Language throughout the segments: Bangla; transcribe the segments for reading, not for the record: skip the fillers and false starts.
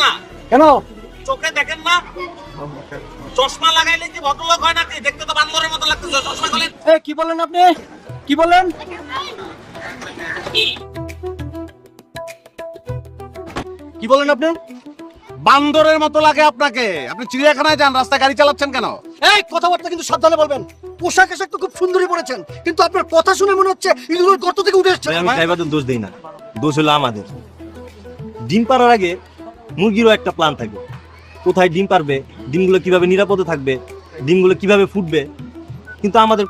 না কেন? চোখে দেখেন না? চশমা লাগাইলে কি ভদ্রলোক হয় নাকি? দেখতে তো বান্দরের মতো লাগতেছে। চশমা খুলেন। কি বললেন আপনি? কি বললেন? কি বললেন আপনি? বান্দরের মতো লাগে আপনাকে। আপনি চিড়িয়াখানায় যান, রাস্তায় গাড়ি চালাচ্ছেন কেন? এই কথাবার্তা কিন্তু সাবধানে বলবেন। পোশাক আশাক তো খুব সুন্দরই পরেছেন, কিন্তু আপনার কথা শুনে মনে হচ্ছে ইঁদুরের গর্ত থেকে উঠে এসেছে। আমি ড্রাইভারদের দোষ দিই না, দোষ হলো আমাদের। ডিম পাড়ার আগে মুরগিরও একটা প্ল্যান থাকে, কোথায় ডিম পারবে, ডিমগুলো কিভাবে নিরাপদে থাকবে, ডিমগুলো কিভাবে ফুটবে, কিন্তু আমাদের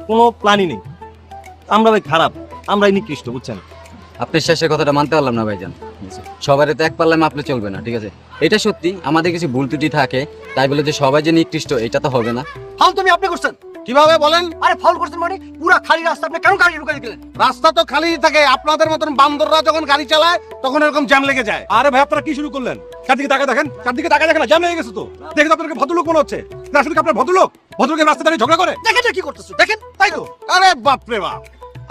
কোনো প্ল্যানই নেই। আমরা ভাই খারাপ, আমরাই নিকৃষ্ট, বুঝছেন? আপনি শেষের কথাটা মানতে পারলাম না ভাইজান। সবারই তো এক পাল্লায় মাপলে চলবে না, ঠিক আছে? এটা সত্যি আমাদের কিছু ভুল ত্রুটি থাকে, তাই বলে যে সবাই যে নিকৃষ্ট এটা তো হবে না। ফাউল তুমি আপনি করছেন। কিভাবে বলেন? আরে ফাউল করছেন মানে পুরা খালি রাস্তা আপনি কেন গাড়ি ঢুকাই দিলেন? রাস্তা তো খালি থাকে। আপনাদের মতন বান্দররা যখন গাড়ি চালায় তখন এরকম জ্যাম লেগে যায়। আরে ভাই আপনারা কি শুরু করলেন? চারদিকে তাকায় দেখেন, চারদিকে তাকায় দেখেন, জ্যাম লেগে গেছে তো। দেখে তো আপনাকে ভদ্রলোক মনে হচ্ছে না? আসলে কি আপনার ভদ্রলোক? ভদ্রলোকের রাস্তা দাঁড়িয়ে ঝগড়া করে? দেখেন না কি করতেছো, দেখেন তাই তো। আরে বাপরে বাপ,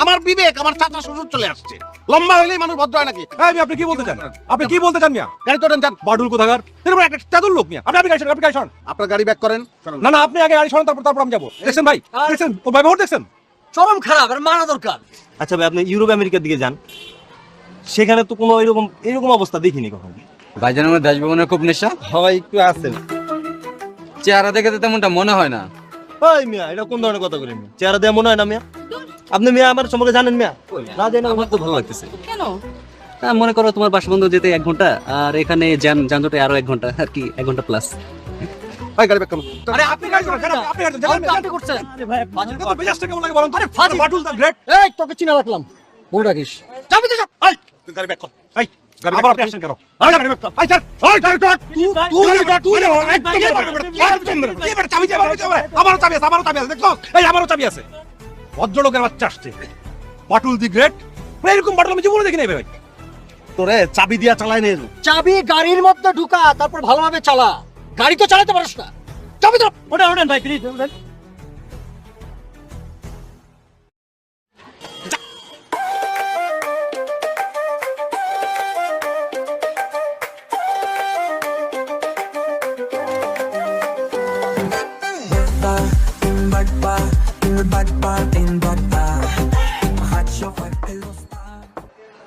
আমার বিবেক, আমার চাচা শ্বশুর চলে আসছে। লম্বা হইলেই মানুষ ভদ্র হয় নাকি? হ্যাঁ আপনি কি বলতে চান? আপনি কি বলতে চান মিয়া? গাড়ি তোলেন, যান। বাডুল কোথাকার, এরকম একটা চাদুর লোক মিয়া। আপনি গাড়ি সরান, আপনি গাড়ি সরান। আপনার গাড়ি ব্যাক করেন। না না, আপনি আগে গাড়ি সরান, তারপর আমি যাবো। দেখছেন ভাই, দেখছেন ওর ব্যবহার দেখছেন? চরম খারাপ, আর মানা দরকার। আচ্ছা ভাই, আপনি ইউরোপ আমেরিকার দিকে যান, সেখানে তো কোনো এরকম অবস্থা দেখিনি কখনো। ভাইজান আমার দেশ ভ্রমণের খুব নেশা। হয় একটু আছে। চেহারা দেখে তো তেমনটা মনে হয় না। ওই মিয়া, এটা কোন ধরনের কথা বলেন? চেহারা দেওয়া মনে হয় না মিয়া? আপনি মিয়া আমার সম্পর্কে জানেন মিয়া? না জানেন? আমার তো ভালো লাগতেছে। কেন? মনে করো তোমার বাসবন্ধ যেতে 1 ঘন্টা, আর এখানে যানজটে আরো 1 ঘন্টা, আর কি 1 ঘন্টা প্লাস। ভাই গাড়ি ব্যাক করুন। আরে আপনি গাড়ি সরান, আপনি গাড়ি ফাউল তো সরান। আপনি করছেন। মেজাজটা কেমন লাগে বলেন? আরে ফাজিল। বাডুল দা গ্রেট। এই তোকে চিনা রাখলাম, মনে রাখিস। যাবি তো যা। এই তুই গাড়ি ব্যাক কর। এই আবার আপনি আসছেন কেন? এই গাড়ি ব্যাক কর। এই স্যার, এই গাড়ি ব্যাক। আমারও চাবি আছে। ভদ্রলোকের বাচ্চা আসছে, বাটুল দি গ্রেট। এরকম বাটুল আমি জীবনে দেখি নাই ভাই। তোরে চাবি দিয়া চালায় নিয়ে যাবো। চাবি গাড়ির মধ্যে ঢুকা, তারপর ভালোভাবে চালা। গাড়ি তো চালাতে পারিস না। চাবি তো ওঠেন ভাই, প্লিজ ওঠেন।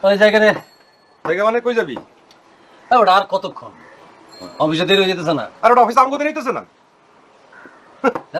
ওই জায়গাতে জায়গা মানে কই যাবি? ওটা আর কতক্ষণ? অফিসে দেরি হয়ে যেতেছে না? আর ওটা অফিসে আমগো নিতেছে না।